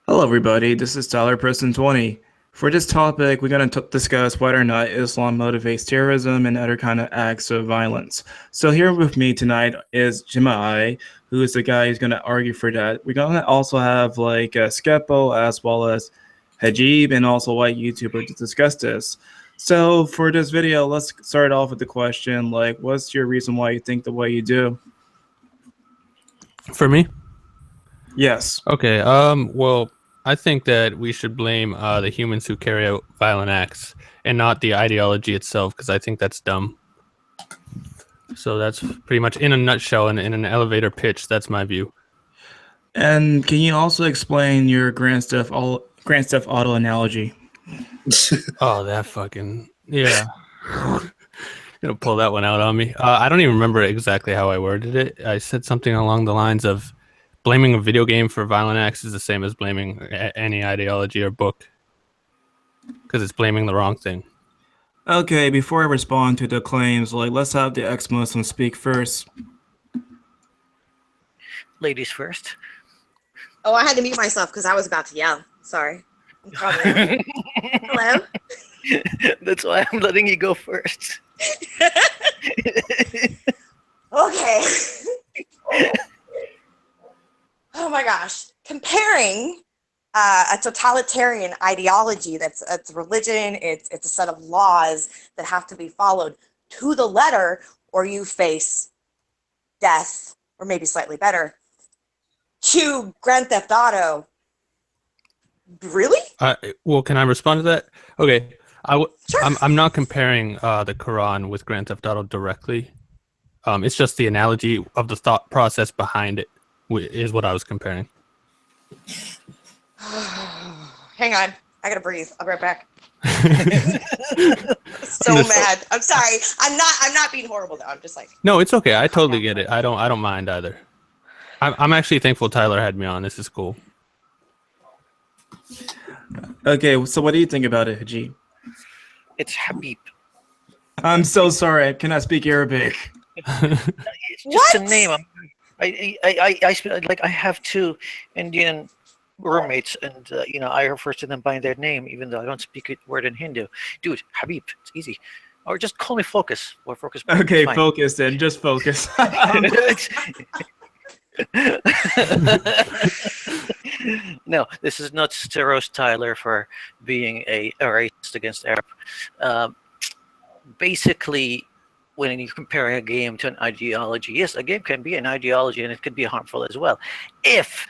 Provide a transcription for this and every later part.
Hello, everybody. This is Tyler Person 20. For this topic, we're going to discuss whether or not Islam motivates terrorism and other kind of acts of violence. So here with me tonight is Gemineye, who is the guy who's going to argue for that. We're going to also have Skepo as well as Habeeb and also a white YouTuber to discuss this. So for this video, let's start off with the question, what's your reason why you think the way you do? For me? Yes. Okay. Well, I think that we should blame the humans who carry out violent acts and not the ideology itself, because I think that's dumb. So that's pretty much in a nutshell and in an elevator pitch. That's my view. And can you also explain your Grand Theft Auto analogy? Oh, that fucking yeah. Gonna pull that one out on me. I don't even remember exactly how I worded it. I said something along the lines of blaming a video game for violent acts is the same as blaming any ideology or book, because it's blaming the wrong thing. Okay, before I respond to the claims, let's have the ex-Muslim speak first. Ladies first. Oh, I had to mute myself because I was about to yell. Sorry. Hello? That's why I'm letting you go first. Okay. Oh my gosh. Comparing a totalitarian ideology that's religion, it's a set of laws that have to be followed to the letter, or you face death, or maybe slightly better, to Grand Theft Auto. Really? Well, can I respond to that? Okay. Sure. I'm not comparing the Quran with Grand Theft Auto directly. It's just the analogy of the thought process behind it is what I was comparing. Hang on. I gotta breathe. I'll be right back. So mad. I'm sorry. I'm not being horrible though. I'm just like. No, it's okay. I totally get it. I don't mind either. I'm actually thankful Tyler had me on. This is cool. Okay, so what do you think about it, Haji? It's Habeeb. I'm so sorry. I cannot speak Arabic. It's just a name. I have two Indian roommates, and I refer to them by their name, even though I don't speak a word in Hindu. Dude, Habeeb, it's easy. Or just call me Focus. Or Focus. Okay, Focus then. Just Focus. No, this is not to roast Tyler for being a racist against Arab. Basically, when you're comparing a game to an ideology, yes, a game can be an ideology and it could be harmful as well. If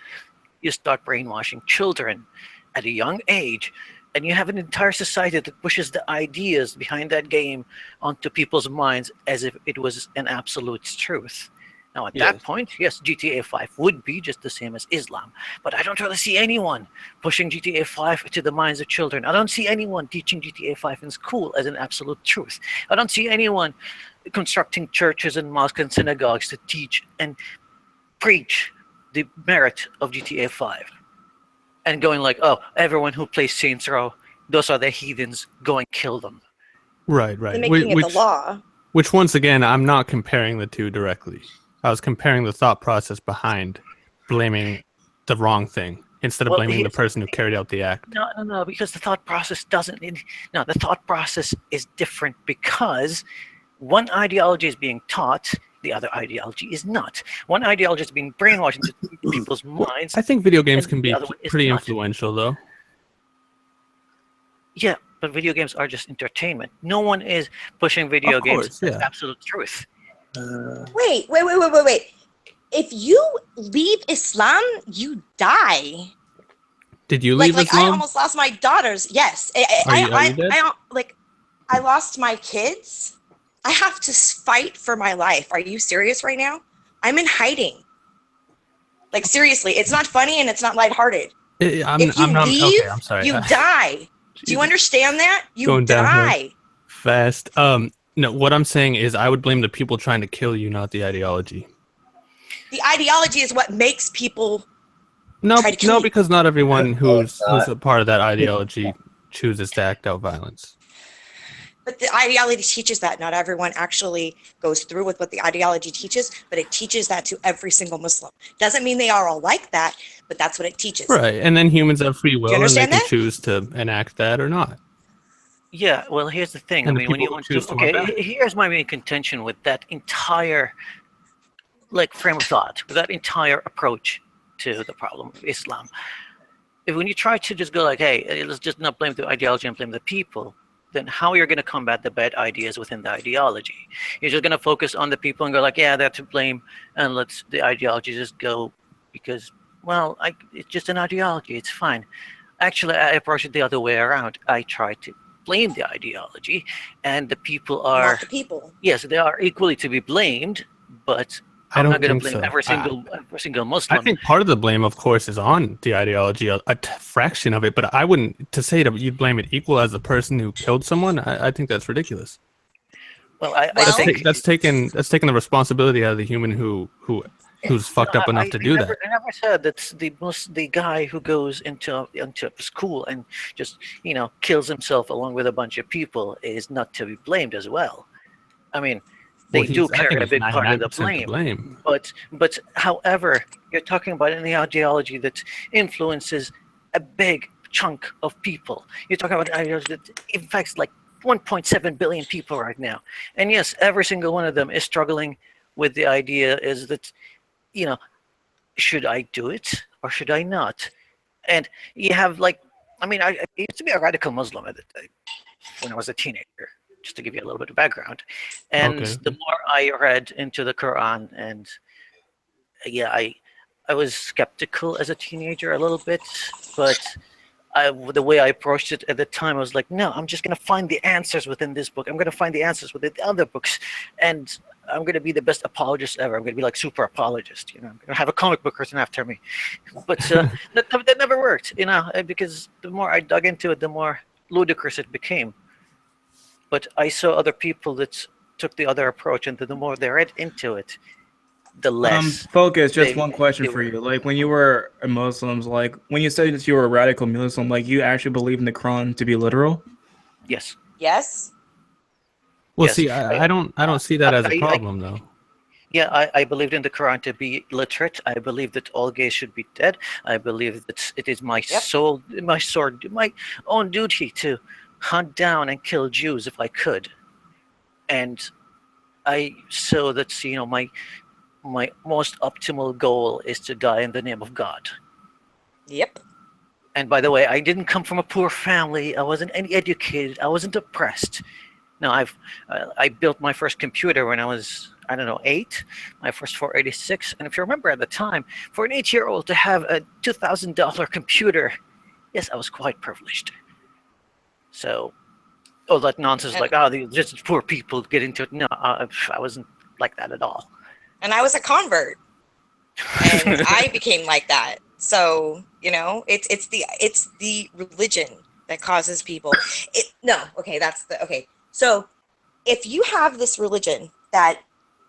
you start brainwashing children at a young age, and you have an entire society that pushes the ideas behind that game onto people's minds as if it was an absolute truth. Now, at that point, yes, GTA 5 would be just the same as Islam. But I don't really see anyone pushing GTA 5 to the minds of children. I don't see anyone teaching GTA 5 in school as an absolute truth. I don't see anyone constructing churches and mosques and synagogues to teach and preach the merit of GTA 5. And going like, oh, everyone who plays Saints Row, those are the heathens, go and kill them. Right. They're making it the law. Which, once again, I'm not comparing the two directly. I was comparing the thought process behind blaming the wrong thing instead of blaming the person who carried out the act. No, because the thought process the thought process is different because one ideology is being taught, the other ideology is not. One ideology is being brainwashed into people's minds. I think video games can be pretty influential, though. Yeah, but video games are just entertainment. No one is pushing video games as absolute truth. Wait. If you leave Islam, you die. Did you leave Islam? I almost lost my daughters. Yes. I lost my kids. I have to fight for my life. Are you serious right now? I'm in hiding. Like, seriously, it's not funny and it's not lighthearted. If you leave, I'm sorry. You die. Do you understand that? You Going die. Fast. No, what I'm saying is I would blame the people trying to kill you, not the ideology. The ideology is what makes people try to kill you. Because not everyone who's a part of that ideology chooses to act out violence. But the ideology teaches that. Not everyone actually goes through with what the ideology teaches, but it teaches that to every single Muslim. Doesn't mean they are all like that, but that's what it teaches. Right, and then humans have free will, and they understand can that? choose to enact that or not. Yeah, well, here's the thing. And I the mean, when you people who want choose to, to are bad. okay, here's my main contention with that entire, like, frame of thought, with that entire approach to the problem of Islam. If when you try to just go like, hey, let's just not blame the ideology and blame the people, then how are you going to combat the bad ideas within the ideology? You're just going to focus on the people and go like, yeah, they're to blame, and let's the ideology just go because, well, it's just an ideology. It's fine. Actually, I approach it the other way around. I try to blame the ideology, and the people are, Not the people. yes, they are equally to be blamed, but I I'm don't not going to think blame so. every single I Muslim. think part of the blame, of course, is on the ideology, a fraction of it. But I wouldn't to say that you'd blame it equal as the person who killed someone. I think that's ridiculous. Well, I Well- think That's taking the responsibility out of the human who's fucked up enough to do that. I never said that's the guy who goes into school and just kills himself along with a bunch of people is not to be blamed as well. I mean, they Well, do I think carry a he's big part of the 99% to blame. But however, you're talking about an ideology that influences a big chunk of people. You're talking about an ideology that affects like 1.7 billion people right now. And yes, every single one of them is struggling with the idea is that, should I do it or should I not? And you have I used to be a radical Muslim when I was a teenager, just to give you a little bit of background. And Okay. the more I read into the Quran, and yeah, I was skeptical as a teenager a little bit, but the way I approached it at the time, I was like, no, I'm just going to find the answers within this book. I'm going to find the answers within the other books. And I'm going to be the best apologist ever. I'm going to be like super apologist. I'm going to have a comic book written after me. But that never worked, because the more I dug into it, the more ludicrous it became. But I saw other people that took the other approach, and the more they read into it, the less. Focus, just they- one question they for were- you. Like, when you were a Muslim, like, when you said that you were a radical Muslim, like, you actually believe in the Quran to be literal? Yes. Yes. Well, Yes. see, I don't see that as a problem though. Yeah, I believed in the Quran to be literate. I believe that all gays should be dead. I believe that it is my my own duty to hunt down and kill Jews if I could. And I so that's my most optimal goal is to die in the name of God. Yep. And by the way, I didn't come from a poor family. I wasn't any educated. I wasn't oppressed. No, I built my first computer when I was 8, my first 486. And if you remember at the time, for an 8-year-old to have a $2,000 computer, yes, I was quite privileged. So, all that nonsense like, just poor people get into it. No, I wasn't like that at all. And I was a convert, and I became like that. So it's the religion that causes people. So if you have this religion that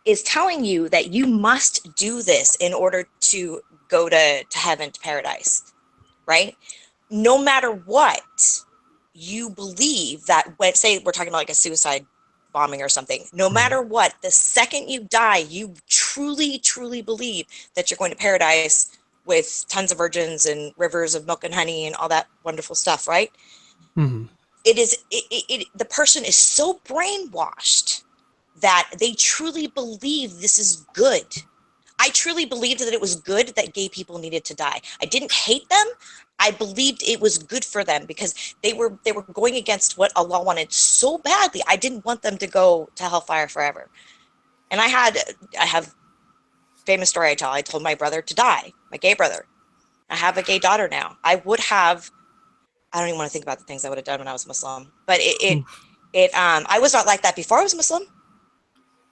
is telling you that you must do this in order to go to heaven, to paradise, right? No matter what, you believe that when, say we're talking about like a suicide bombing or something, no matter what, the second you die, you truly, truly believe that you're going to paradise with tons of virgins and rivers of milk and honey and all that wonderful stuff, right? Mm-hmm. The person is so brainwashed that they truly believe this is good. I truly believed that it was good that gay people needed to die. I didn't hate them. I believed it was good for them because they were going against what Allah wanted so badly. I didn't want them to go to hellfire forever. And I have famous story I tell. I told my brother to die, my gay brother. I have a gay daughter now. I don't even want to think about the things I would have done when I was Muslim. But I was not like that before I was Muslim.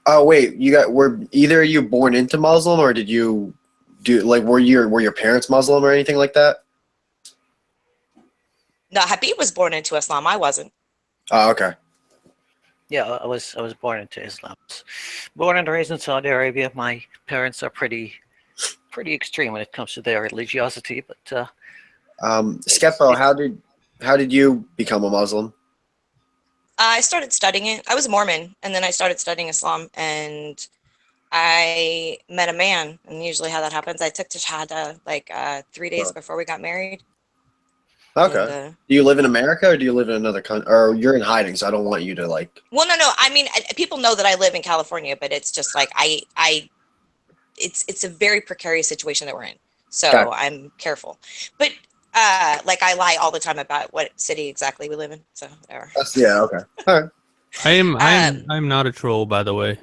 Oh wait, were either of you born into Muslim, or did you were your parents Muslim or anything like that? No, Habeeb was born into Islam. I wasn't. Oh, okay. Yeah, I was born into Islam. Born and raised in Saudi Arabia. My parents are pretty extreme when it comes to their religiosity. But Skepo, how did you become a Muslim? I started studying it. I was a Mormon, and then I started studying Islam, and I met a man. And usually, how that happens, I took to Shahada like 3 days before we got married. Okay. And, Do you live in America or do you live in another country? Or you're in hiding, so I don't want you to like. well, no. I mean, people know that I live in California, but it's just like it's a very precarious situation that we're in. So Gotcha. I'm careful. But like I lie all the time about what city exactly we live in. So whatever. Yeah. Okay. All right. I'm not a troll, by the way.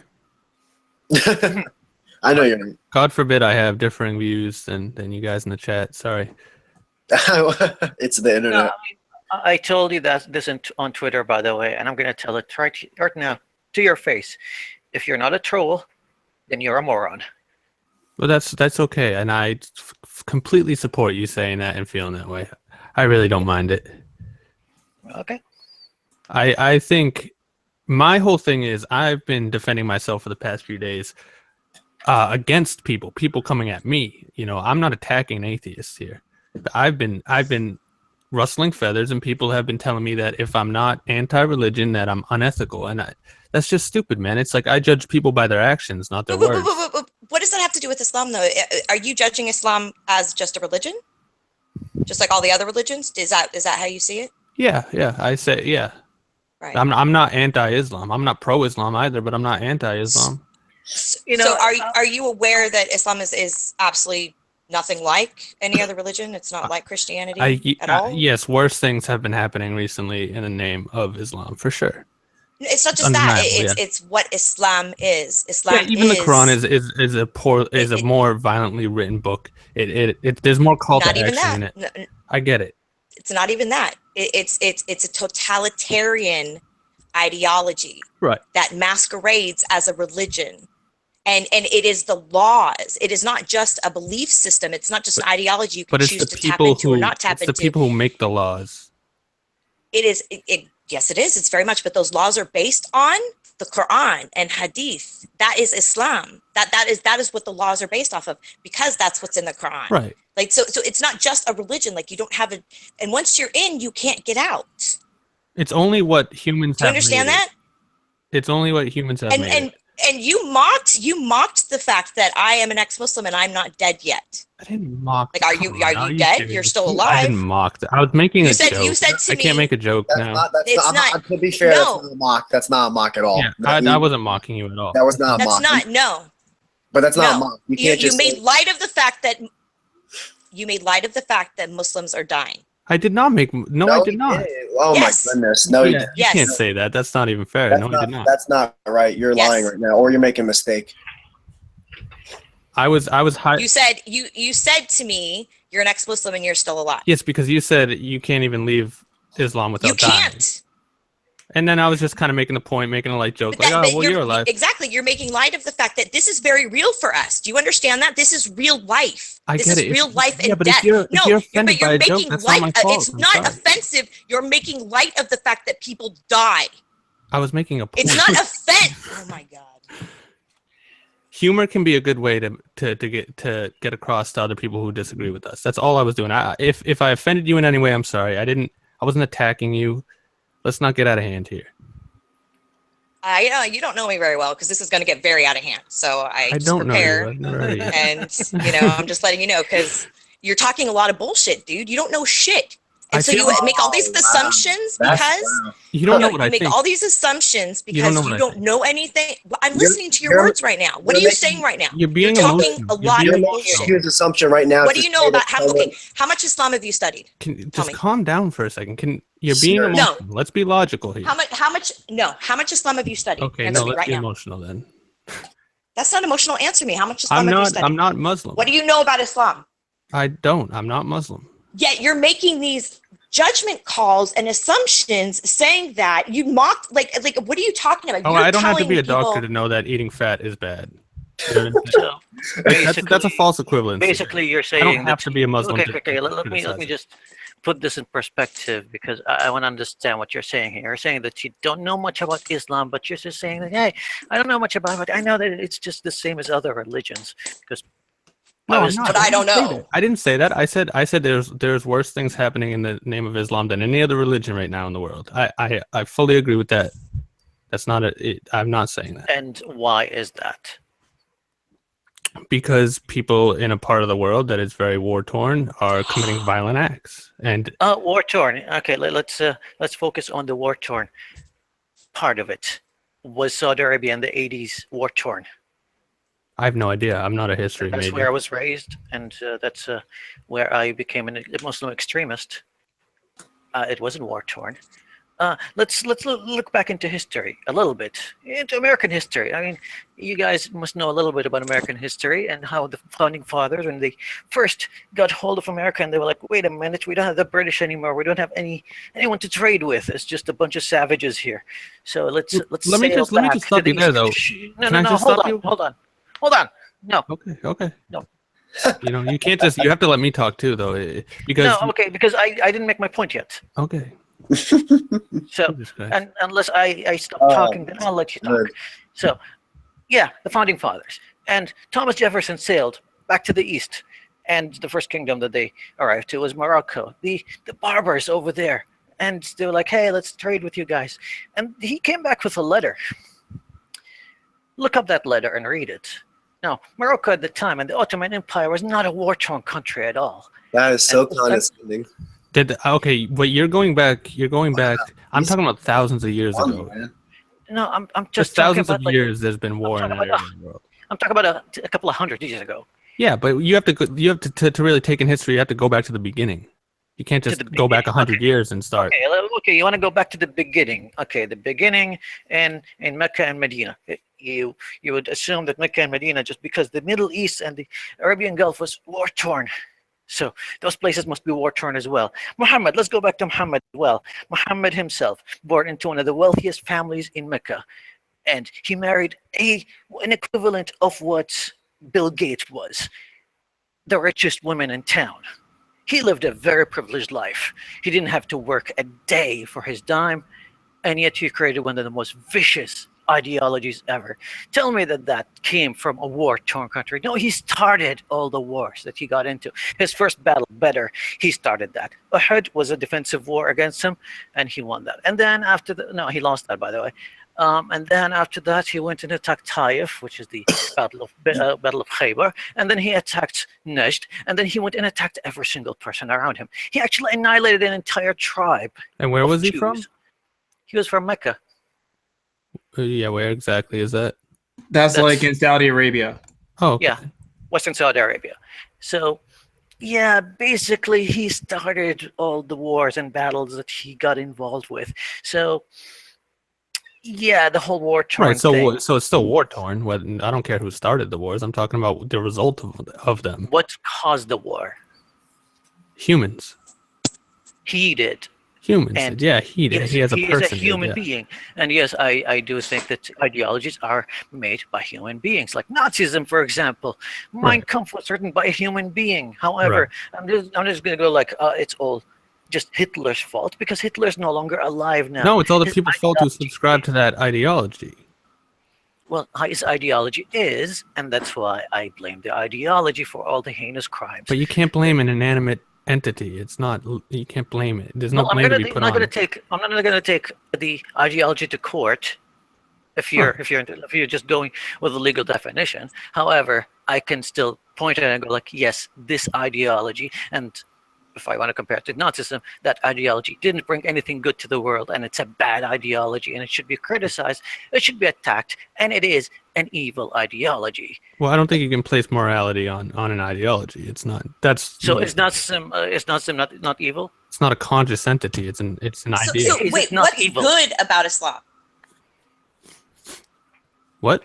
I know you're. God forbid I have differing views than you guys in the chat. Sorry. It's the internet. No, I told you that this on Twitter, by the way, and I'm going to tell it right now to your face. If you're not a troll, then you're a moron. Well, that's okay, and I completely support you saying that and feeling that way. I really don't mind it. Okay. I think my whole thing is I've been defending myself for the past few days against people coming at me. You know, I'm not attacking atheists here. I've been rustling feathers, and people have been telling me that if I'm not anti-religion, that I'm unethical, and that's just stupid, man. It's like I judge people by their actions, not their words. What does that have to do with Islam, though? Are you judging Islam as just a religion, just like all the other religions? Is that how you see it? Yeah. I say yeah. Right. I'm not anti-Islam. I'm not pro-Islam either, but I'm not anti-Islam. You know, so are you aware that Islam is absolutely nothing like any other religion? It's not like Christianity at all? Yes, worse things have been happening recently in the name of Islam, for sure. It's not just that. Undeniable, It's what Islam is. Islam even the Quran is a more violently written book. It there's more call to action in it. I get it. It's not even that. It's a totalitarian ideology, right, that masquerades as a religion. And it is the laws. It is not just a belief system. It's not just an ideology you can choose to tap into or not tap into. It's the people who make the laws. It is. Yes, it is. It's very much. But those laws are based on the Quran and Hadith. That is Islam. That is what the laws are based off of, because that's what's in the Quran. Right. Like so it's not just a religion. Like you don't have a. And once you're in, you can't get out. It's only what humans. Do you understand that? It's only what humans have made. And you mocked the fact that I am an ex-Muslim and I'm not dead yet. I didn't mock. Like, are you dead? Serious? You're still alive. I didn't mock. I was making a joke. You said to me, I can't make a joke now. To be fair, that's not a mock. That's not a mock at all. Yeah, I wasn't mocking you at all. That was not a mock. That's not, no. But that's not a mock. You can't you made light of the fact that Muslims are dying. I did not make. No, I did not. Oh yes. My goodness! No, you can't say that. That's not even fair. No, I did not. That's not right. You're lying right now, or you're making a mistake. I was high. You said to me, you're an ex-Muslim and you're still alive. Yes, because you said you can't even leave Islam without dying. You can't. And then I was just kind of making a point, making a light joke, you're alive. Exactly. You're making light of the fact that this is very real for us. Do you understand that? This is real life. I this get is it. real life and but death. If you're offended by a joke, that's not my fault. It's not offensive. You're making light of the fact that people die. I was making a point. It's not offensive. Oh my God. Humor can be a good way to get across to other people who disagree with us. That's all I was doing. If I offended you in any way, I'm sorry. I wasn't attacking you. Let's not get out of hand here. You don't know me very well, because this is going to get very out of hand. So I just don't prepare, know you. And I'm just letting you know, because you're talking a lot of bullshit, dude. You don't know shit. And so you make all these assumptions because you don't know what I think. You make all these assumptions because you don't know anything. Well, I'm listening to your words right now. What are you saying right now? You're talking a lot of bullshit. Huge assumption right now. What do you know about how much Islam have you studied? Just calm down for a second. You're being emotional. No. Let's be logical here. How much Islam have you studied? Okay, let's be emotional then. That's not emotional. Answer me. How much Islam have you studied? I'm not Muslim. What do you know about Islam? I don't. I'm not Muslim. Yet you're making these judgment calls and assumptions, saying that you mocked, like what are you talking about? I don't have to be a doctor to know that eating fat is bad. So that's a false equivalence. Basically, you're saying I don't have to be a Muslim. Okay. Let me just put this in perspective, because I want to understand what you're saying here. You're saying that you don't know much about Islam, but you're just saying that, hey, I don't know much about it. I know that it's just the same as other religions, because No, was I'm not. But I don't didn't say know. that. I didn't say that. I said there's worse things happening in the name of Islam than any other religion right now in the world. I fully agree with that. That's not I'm not saying that. And why is that? Because people in a part of the world that is very war torn are committing violent acts, and War torn. Okay, let's focus on the war torn part of it. Was Saudi Arabia in the 80s war torn? I have no idea. I'm not a history That's major. where I was raised, and that's where I became a Muslim extremist. It wasn't war torn. Let's look back into history a little bit, into American history. I mean, you guys must know a little bit about American history and how the founding fathers, when they first got hold of America, and they were like, "Wait a minute, we don't have the British anymore. We don't have anyone to trade with. It's just a bunch of savages here." So let's Let me just stop you there, though. No. Hold on. No. Okay. No. You can't just. You have to let me talk too, though, because. No. Okay, because I didn't make my point yet. Okay. So, and unless I stop talking, then I'll let you talk. So, yeah, the founding fathers. And Thomas Jefferson sailed back to the east, and the first kingdom that they arrived to was Morocco. The Barbers over there, and they were like, "Hey, let's trade with you guys." And he came back with a letter. Look up that letter and read it. Now, Morocco at the time and the Ottoman Empire was not a war-torn country at all. That is so condescending. Okay, but you're going back. I'm talking about thousands of years ago. No, I'm Just just talking thousands of about, years. There's been war in talking that about area of the world. I'm talking about a couple of hundred years ago. Yeah, but you have to really take in history. You have to go back to the beginning. You can't just go back 100 years and start. Okay, you want to go back to the beginning. Okay, the beginning in Mecca and Medina. You would assume that Mecca and Medina, just because the Middle East and the Arabian Gulf was war-torn. So those places must be war-torn as well. Muhammad, let's go back to Muhammad as well. Muhammad himself, born into one of the wealthiest families in Mecca. And he married an equivalent of what Bill Gates was, the richest woman in town. He lived a very privileged life. He didn't have to work a day for his dime, and yet he created one of the most vicious ideologies ever. Tell me that came from a war-torn country. No, he started all the wars that he got into. His first battle, Badr, he started that. Uhud was a defensive war against him, and he won that. And then after he lost that, by the way. And then after that, he went and attacked Taif, which is the Battle of Khaybar. And then he attacked Najd. And then he went and attacked every single person around him. He actually annihilated an entire tribe. And where was he Jews. from? He was from Mecca. Yeah, where exactly is that? That's like in Saudi Arabia. Oh, okay. Yeah, Western Saudi Arabia. So, yeah, basically he started all the wars and battles that he got involved with. So, yeah, the whole war-torn Right, so thing. so it's still war-torn. I don't care who started the wars. I'm talking about the result of them. What caused the war? Humans. He did. Humans. And yeah, he did. Yes, He as a he person. is a human yeah. being. And yes, I do think that ideologies are made by human beings. Like Nazism, for example. Mein Right. Kampf was written by a human being. However, I'm just going to go like, it's all just Hitler's fault because Hitler's no longer alive now. No, it's all the His people's fault who ideology- subscribe to that ideology. Well, his ideology is, and that's why I blame the ideology for all the heinous crimes. But you can't blame an inanimate entity. It's not. You can't blame it. There's no Well, blame to be put I'm not on. going to take the ideology to court. If you're just going with a legal definition. However, I can still point at it and go like, yes, this ideology, and if I want to compare it to Nazism, that ideology didn't bring anything good to the world, and it's a bad ideology, and it should be criticized, it should be attacked, and it is an evil ideology. Well, I don't think you can place morality on an ideology. It's not. That's So is Nazism not evil? It's not a conscious entity. It's an idea. So Is it wait, not what's evil? good about Islam? What?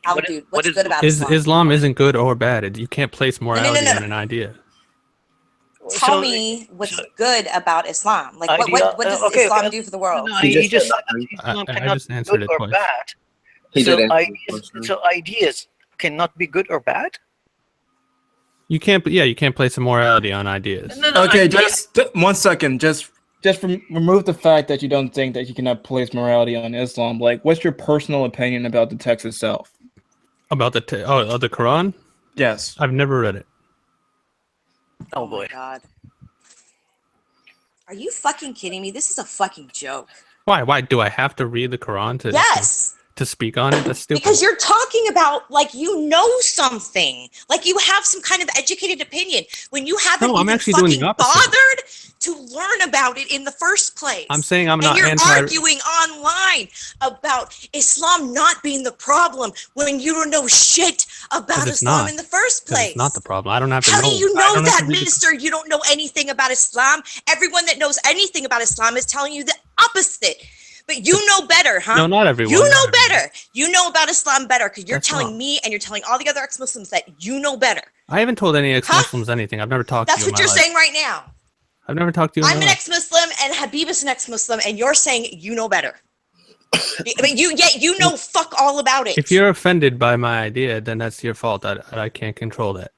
What What's is- good about Is Islam? Islam isn't good or bad. You can't place morality no. on an idea. Tell So- me what's good about Islam. Like what does okay, Islam do for the world? No, He he just just said said that Islam I cannot just be answered good it or twice. bad. He so, did answer the ideas, question. so ideas cannot be good or bad? You can't. Yeah, you can't place a morality on ideas. No, Okay, idea- just 1 second. Just remove the fact that you don't think that you cannot place morality on Islam. Like, what's your personal opinion about the text itself? About the Quran? Yes. I've never read it. Oh boy. my God. Are you fucking kidding me? This is a fucking joke. Why? Why do I have to read the Quran Yes. to speak on it? That's stupid. Because you're talking about like you know something, like you have some kind of educated opinion when you haven't No, I'm even actually doing fucking the opposite. bothered to learn about it in the first place. I'm saying I'm and not you're anti. arguing online about Islam not being the problem when you don't know shit about it's Islam not. in the first 'Cause place. it's not the problem. I don't have to How know. do you I know don't have that, to read the- mister? You don't know anything about Islam. Everyone that knows anything about Islam is telling you the opposite. But you know better, huh? No, not everyone. You not know everyone. better. You know about Islam better because you're That's telling wrong. me and you're telling all the other ex-Muslims that you know better. I haven't told any ex-Muslims anything. I've never talked That's to you what in you're my life. saying right now. I've never talked to you in I'm my an life. ex-Muslim and Habeeb is an ex-Muslim, and you're saying you know better. But you know fuck all about it. If you're offended by my idea, then that's your fault. I can't control that.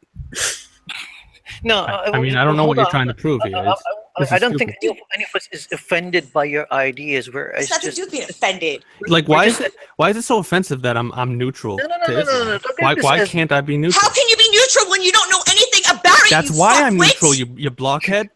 No, I mean, I don't know what you're trying to prove here. This I is don't think stupid. any of us is offended by your ideas. Where It's it's nothing to just do with being offended. Like, we're why just- is it so offensive that I'm neutral No, to Islam? Don't get this Why as- can't I be neutral? How can you be neutral when you don't know anything about it? That's you why I'm fuckwit? neutral. You blockhead.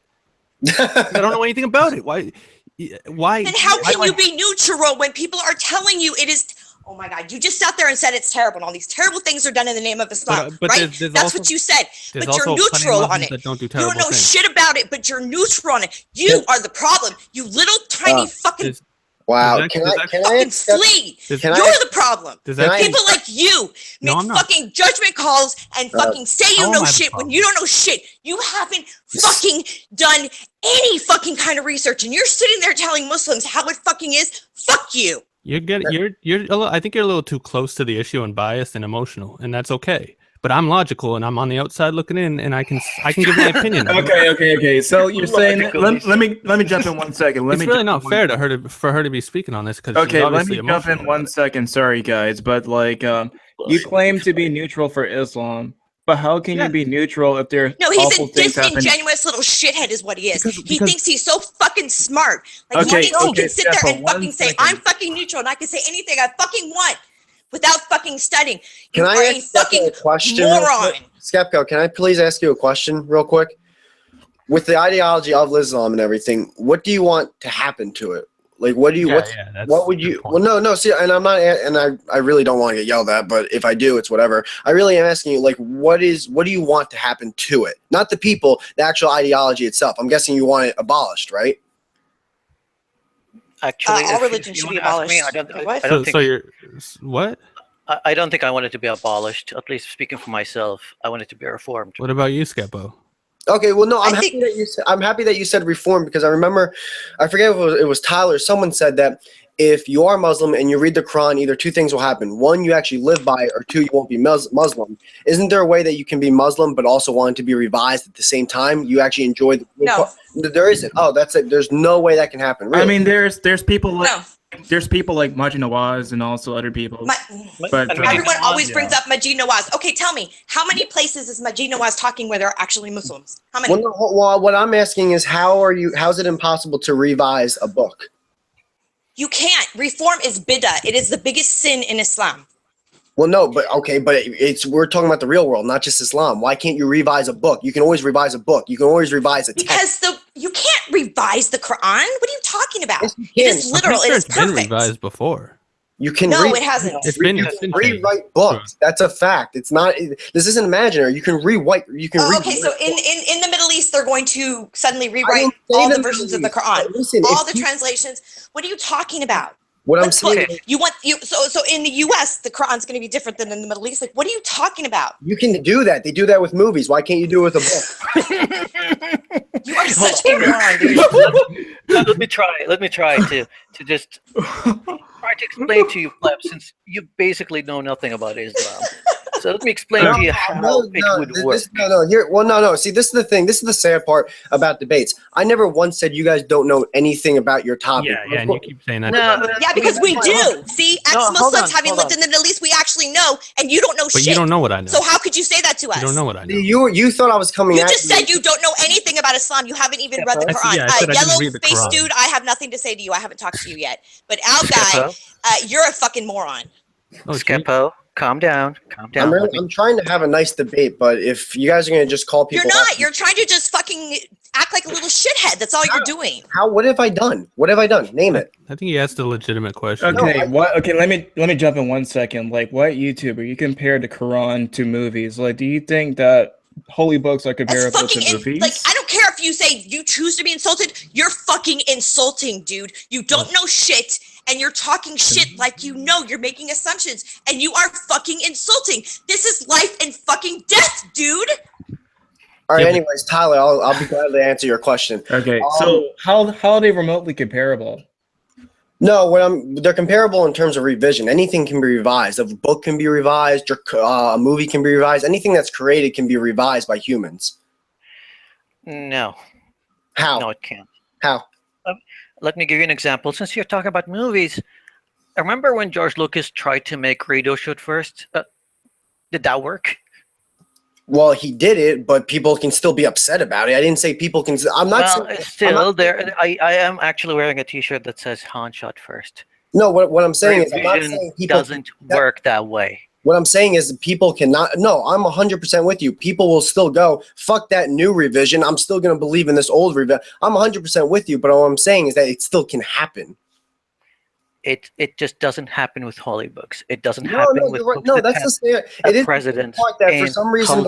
I don't know anything about it. Why? Then how why can do you I- be neutral when people are telling you it is? Oh my God! You just sat there and said it's terrible, and all these terrible things are done in the name of Islam, but right? there's That's also- what you said. There's But you're also plenty of neutral on Muslims it. that don't do You terrible don't know things. shit about it, but you're neutral on it. You are the problem. You little tiny fucking There's- Wow. Does that- Can does I that- can I fucking accept, flea. can You're I the problem. Does Can that I- People like you No, make I'm not. fucking judgment calls and fucking say how you am know I the shit when problem? you don't know shit. You haven't fucking done any fucking kind of research, and you're sitting there telling Muslims how it fucking is. Fuck you. You're I think you're a little too close to the issue and biased and emotional, and that's okay. But I'm logical, and I'm on the outside looking in, and I can give my opinion. Okay. So you're saying Logically. let me jump in 1 second. It's really not fair to her for her to be speaking on this because Okay, she's let obviously me jump in emotional 1 about it. second. Sorry, guys, but like, you claim to be neutral for Islam, but how can Yeah. you be neutral if there are No, he's awful a things happening? disingenuous little shithead is what he is. Because- He because- thinks he's so fucking smart. Like Okay, he thinks he okay, can sit there Skepo, and 1 fucking say, second. I'm fucking neutral and I can say anything I fucking want without fucking studying. You Can I are a ask fucking a question? real moron. quick? Skepko, can I please ask you a question real quick? With the ideology of Islam and everything, what do you want to happen to it? Like, what do you? What would you? Well, no. See, and I'm not, and I really don't want to get yelled at, but if I do, it's whatever. I really am asking you, like, what do you want to happen to it? Not the people, the actual ideology itself. I'm guessing you want it abolished, right? Actually, All if religion you should be wanna ask me, abolished. I What? don't So think you're what? I don't think I want it to be abolished. At least speaking for myself, I want it to be reformed. What about you, Skepo? Okay, well, no, I'm I happy think- that you said. I'm happy that you said reform because I remember, I forget if it was Tyler. Someone said that if you are Muslim and you read the Quran, either two things will happen: one, you actually live by it, or two, you won't be Muslim. Isn't there a way that you can be Muslim but also want it to be revised at the same time? You actually enjoy the No. There isn't. Oh, that's it. There's no way that can happen. Really? I mean, there's people like No. Majid Nawaz and also other people. But Everyone always yeah. brings up Majid Nawaz. Okay, tell me, how many places is Majid Nawaz talking where they're actually Muslims? How many? well, no, well, what I'm asking is, how's it impossible to revise a book? You can't. Reform is bid'ah. It is the biggest sin in Islam. Well, no, but okay, but we're talking about the real world, not just Islam. Why can't you revise a book? You can always revise a book. You can always revise a text. Because you can't revise the Quran. What are you talking about? Yes, you It can. is I'm literal. pretty It sure is it's been perfect. revised before. You can No, it hasn't. It's been rewrite books. That's a fact. It's not. This isn't imaginary. You can rewrite. You can. Okay, so in the Middle East, they're going to suddenly rewrite didn't say all the the versions of Middle the Quran, East. Listen, all if the you- translations. What are you talking about? What I'm What saying, book? So in the U.S. the Quran's going to be different than in the Middle East. Like, what are you talking about? you can do that. They do that with movies. Why can't you do it with a book? You are Hold such a on, dude. Let me try to just try to explain to you, Pleb, since you basically know nothing about Islam. So let me explain to you how it would work. No. See, this is the thing. This is the sad part about debates. I never once said you guys don't know anything about your topic. Yeah, and you keep saying that. Yeah, because we do. See, hold ex-Muslims on, having hold lived on. in the Middle East, we actually know, and you don't know But shit. you don't know what I know. So how could you say that to us? You don't know what I know. You thought I was coming You at just said you don't know anything about Islam. You haven't even read the I said- Quran. yeah, I said I didn't Yellow read the face Quran. dude, I have nothing to say to you. I haven't talked to you yet. But Al guy, Skepo? you're a fucking moron. Oh, gee. Skepo, calm down. I'm trying to have a nice debate, but if you guys are going to just call people... You're not. You're trying to just fucking act like a little shithead. That's all you're doing. What have I done? Name it. I think he asked a legitimate question. Okay, okay, let me jump in 1 second. Like, what YouTuber you compare the Quran to movies? Like, do you think that holy books are comparable to movies? Like, I don't care if you say you choose to be insulted. You're fucking insulting, dude. You don't know shit, and you're talking shit like you know. You're making assumptions, and you are fucking insulting. This is life and fucking death, dude. All right. Anyways, Tyler, I'll be glad to answer your question. Okay. So how are they remotely comparable? No, they're comparable in terms of revision. Anything can be revised. A book can be revised. A movie can be revised. Anything that's created can be revised by humans. No. How? No, it can't. How? Let me give you an example. Since you're talking about movies, remember when George Lucas tried to make Radio Shoot first? Did that work? Well, he did it, but people can still be upset about it. I didn't say people can. I'm not. I am actually wearing a T-shirt that says Han shot first. No, what I'm saying is, I'm not saying people doesn't work that way. What I'm saying is, people cannot. No, I'm 100% with you. People will still go, fuck that new revision. I'm still gonna believe in this old revision. I'm 100% with you, but what I'm saying is that it still can happen. It just doesn't happen with holy books. It doesn't happen with books that's the president. That for some reason,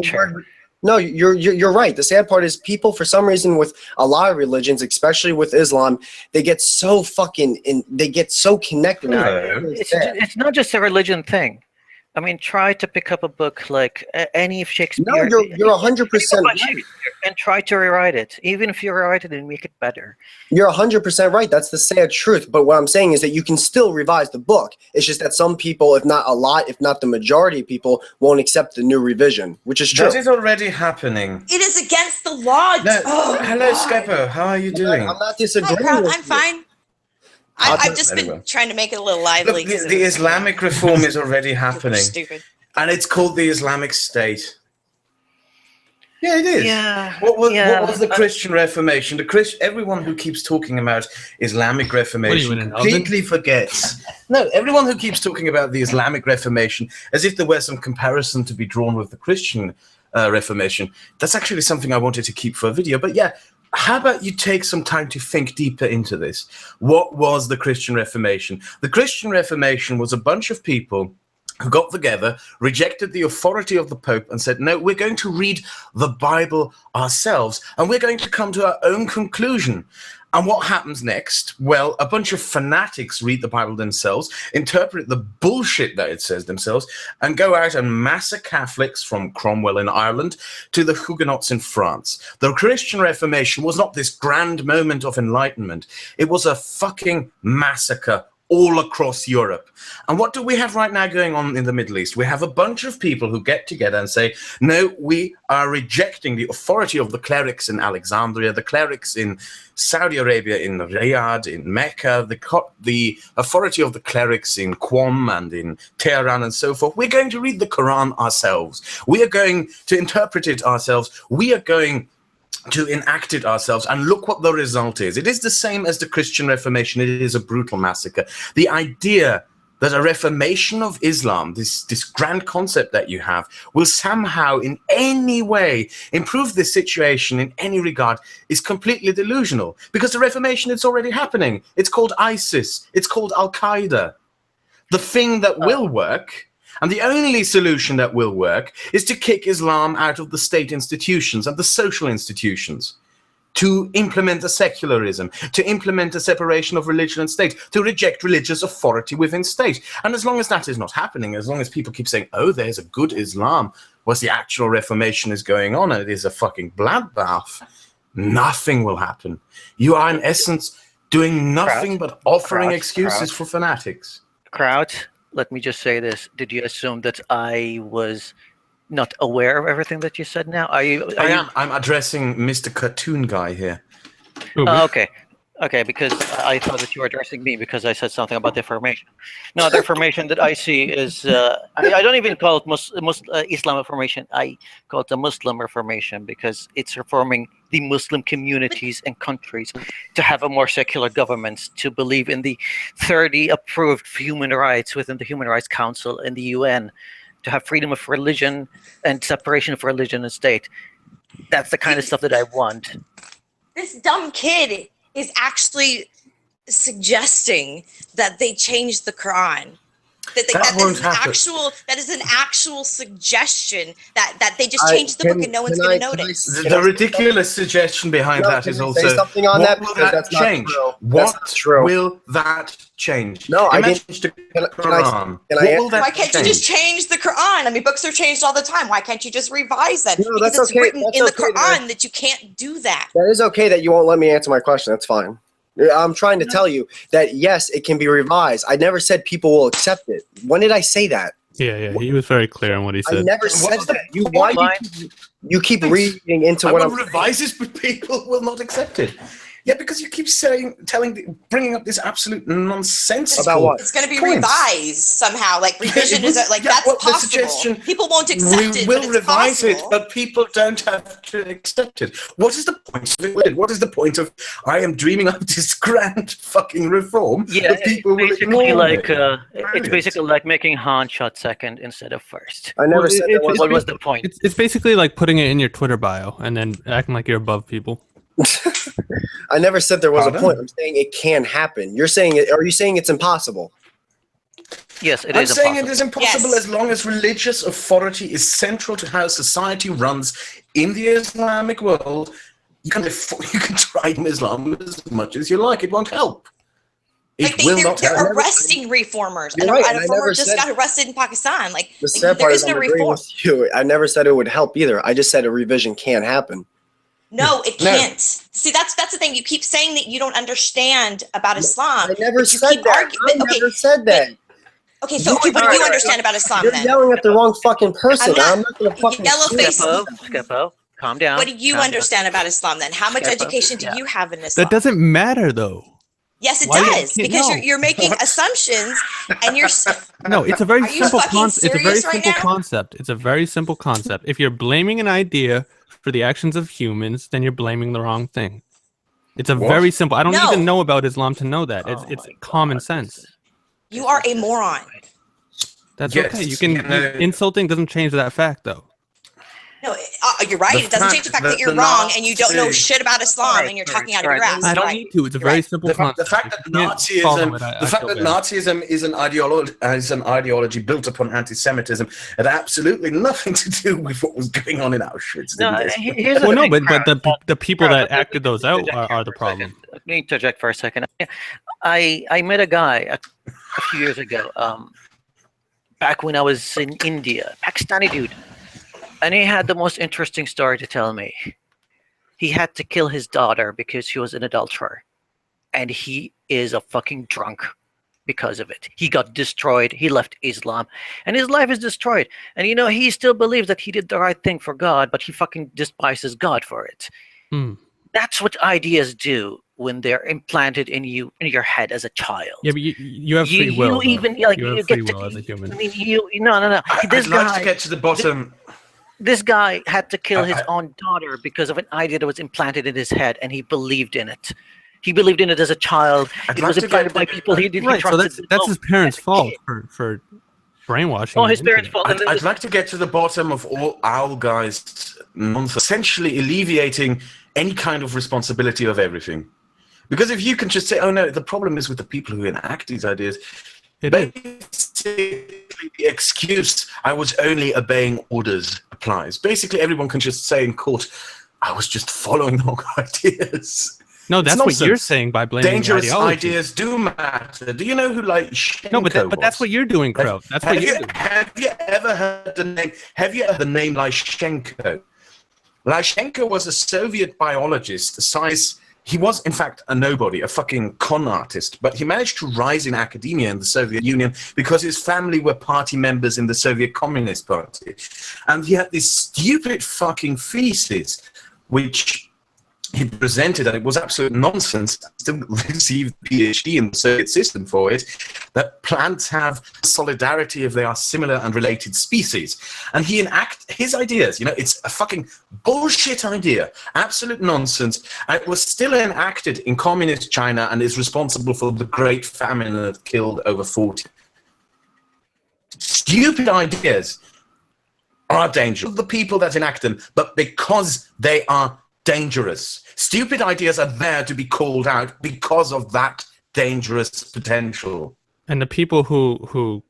you're right. The sad part is people, for some reason, with a lot of religions, especially with Islam, they get so they get so connected. It's not just a religion thing. I mean, try to pick up a book like any of Shakespeare. No, you're 100% right. And try to rewrite it, even if you rewrite it and make it better. You're 100% right. That's the sad truth. But what I'm saying is that you can still revise the book. It's just that some people, if not a lot, if not the majority of people, won't accept the new revision, which is true. That is already happening. It is against the law. No. Hello, Skepo. How are you doing? I'm not disagreeing. Hi, Kraut. I'm fine. I've just been trying to make it a little lively. Look, the Islamic reform is already happening. Stupid. And it's called the Islamic State. Yeah, it is. Yeah. What was the Christian Reformation? Everyone who keeps talking about Islamic Reformation completely forgets. No, everyone who keeps talking about the Islamic Reformation as if there were some comparison to be drawn with the Christian Reformation. That's actually something I wanted to keep for a video. But yeah, how about you take some time to think deeper into this? What was the Christian Reformation? The Christian Reformation was a bunch of people who got together, rejected the authority of the Pope, and said, no, we're going to read the Bible ourselves, and we're going to come to our own conclusion. And what happens next? Well, a bunch of fanatics read the Bible themselves, interpret the bullshit that it says themselves, and go out and massacre Catholics from Cromwell in Ireland to the Huguenots in France. The Christian Reformation was not this grand moment of enlightenment. It was a fucking massacre all across Europe. And what do we have right now going on in the Middle East? We have a bunch of people who get together and say, no, we are rejecting the authority of the clerics in Alexandria, the clerics in Saudi Arabia, in Riyadh, in Mecca, the authority of the clerics in Qom and in Tehran and so forth. We're going to read the Quran ourselves. We are going to interpret it ourselves. We are going to enact it ourselves, and look what the result is. It is the same as the Christian Reformation. It is a brutal massacre. The idea that a reformation of Islam, this grand concept that you have, will somehow in any way improve this situation in any regard is completely delusional, because the Reformation is already happening. It's called ISIS. It's called Al-Qaeda. The thing that will work, and the only solution that will work, is to kick Islam out of the state institutions and the social institutions, to implement a secularism, to implement a separation of religion and state, to reject religious authority within state. And as long as that is not happening, as long as people keep saying, oh, there's a good Islam, whereas the actual Reformation is going on and it is a fucking bloodbath, nothing will happen. You are, in essence, doing nothing but offering excuses for fanatics. Kraut, let me just say this. Did you assume that I was not aware of everything that you said now? I am. I'm addressing Mr. Cartoon Guy here. Okay. Okay, because I thought that you were addressing me because I said something about the Reformation. No, the Reformation that I see is, I don't even call it Islam Reformation. I call it the Muslim Reformation because it's reforming the Muslim communities and countries to have a more secular government, to believe in the 30 approved human rights within the Human Rights Council in the UN, to have freedom of religion and separation of religion and state. That's the kind of stuff that I want. This dumb kid is actually suggesting that they change the Quran. That is an actual suggestion that they just changed the book and no one's going to notice. The ridiculous suggestion behind that is also something on what that will that change? What will that change? No, I didn't. Why can't you just change the Quran? I mean, books are changed all the time. Why can't you just revise them? No, because it's written in the Quran that you can't do that. That is okay that you won't let me answer my question. That's fine. I'm trying to tell you that, yes, it can be revised. I never said people will accept it. When did I say that? Yeah, he was very clear on what he said. I never said that. You keep reading into what I'm revises, but people will not accept it. Yeah, because you keep bringing up this absolute nonsense. About what? It's going to be revised somehow. Like revision that's possible. People won't accept it. We will revise it, but people don't have to accept it. What is the point of it? What is the point of I am dreaming up this grand fucking reform? Yeah, it's basically like making Han shot second instead of first. I never said that. What was the point? It's basically like putting it in your Twitter bio and then acting like you're above people. I never said there was a point. I'm saying it can happen. You're saying it. Are you saying it's impossible? Yes, I'm saying it is impossible as long as religious authority is central to how society runs in the Islamic world. You can try Islam as much as you like. It won't help. They're arresting reformers. And a reformer just got arrested in Pakistan. There is no reform. I never said it would help either. I just said a revision can happen. No, it can't. See, that's the thing. You keep saying that you don't understand about Islam. I never said that. I never said that. Okay, so what do you understand about Islam You're then? You're yelling at the wrong fucking person. I'm not going to fucking... Skepo, calm down. What do you understand about Islam then? How much education do you have in Islam? That doesn't matter, though. Yes, it does, because you're making assumptions, and you're... No, it's a very simple concept. It's a very simple concept. It's a very simple concept. If you're blaming an idea for the actions of humans, then you're blaming the wrong thing. It's a very simple. I don't even know about Islam to know that. It's common sense. You are a moron. That's okay. You can insulting doesn't change that fact, though. No, you're right. It doesn't change the fact that you're wrong and you don't know shit about Islam and you're talking out of your ass. I don't need to. It's a very simple concept. The fact that Nazism is an ideology built upon anti-Semitism had absolutely nothing to do with what was going on in Auschwitz. But the people that acted those out are the problem. Let me interject for a second. I met a guy a few years ago, back when I was in India, Pakistani dude. And he had the most interesting story to tell me. He had to kill his daughter because she was an adulterer. And he is a fucking drunk because of it. He got destroyed. He left Islam. And his life is destroyed. And he still believes that he did the right thing for God, but he fucking despises God for it. That's what ideas do when they're implanted in your head as a child. Yeah, but you have free will. You have free will as a human. No. I'd like to get to the bottom... This guy had to kill his own daughter because of an idea that was implanted in his head, and he believed in it. He believed in it as a child. It was implanted by people he didn't trust. So that's his parents' fault for brainwashing. Oh, his parents' fault. I'd like to get to the bottom of all our guys' nonsense, essentially alleviating any kind of responsibility of everything. Because if you can just say, oh no, the problem is with the people who enact these ideas, basically the excuse I was only obeying orders applies. Basically everyone can just say in court, I was just following the wrong ideas. No, that's what you're saying by blaming dangerous ideas do matter. Do you know who Shenko but that's what you're doing, Kraut. That's what you're doing. Have you ever heard the name? Have you heard the name Shenko? Shenko was a Soviet biologist. He was, in fact, a nobody, a fucking con artist, but he managed to rise in academia in the Soviet Union because his family were party members in the Soviet Communist Party. And he had this stupid fucking thesis, which he presented, and it was absolute nonsense. He still received a PhD in the Soviet system for it. that plants have solidarity if they are similar and related species. And he enact his ideas. You know, it's a fucking bullshit idea, absolute nonsense. And it was still enacted in communist China and is responsible for the Great Famine that killed over 40. Stupid ideas are dangerous. The people that enact them, but because they are dangerous. Stupid ideas are there to be called out because of that dangerous potential. And the people who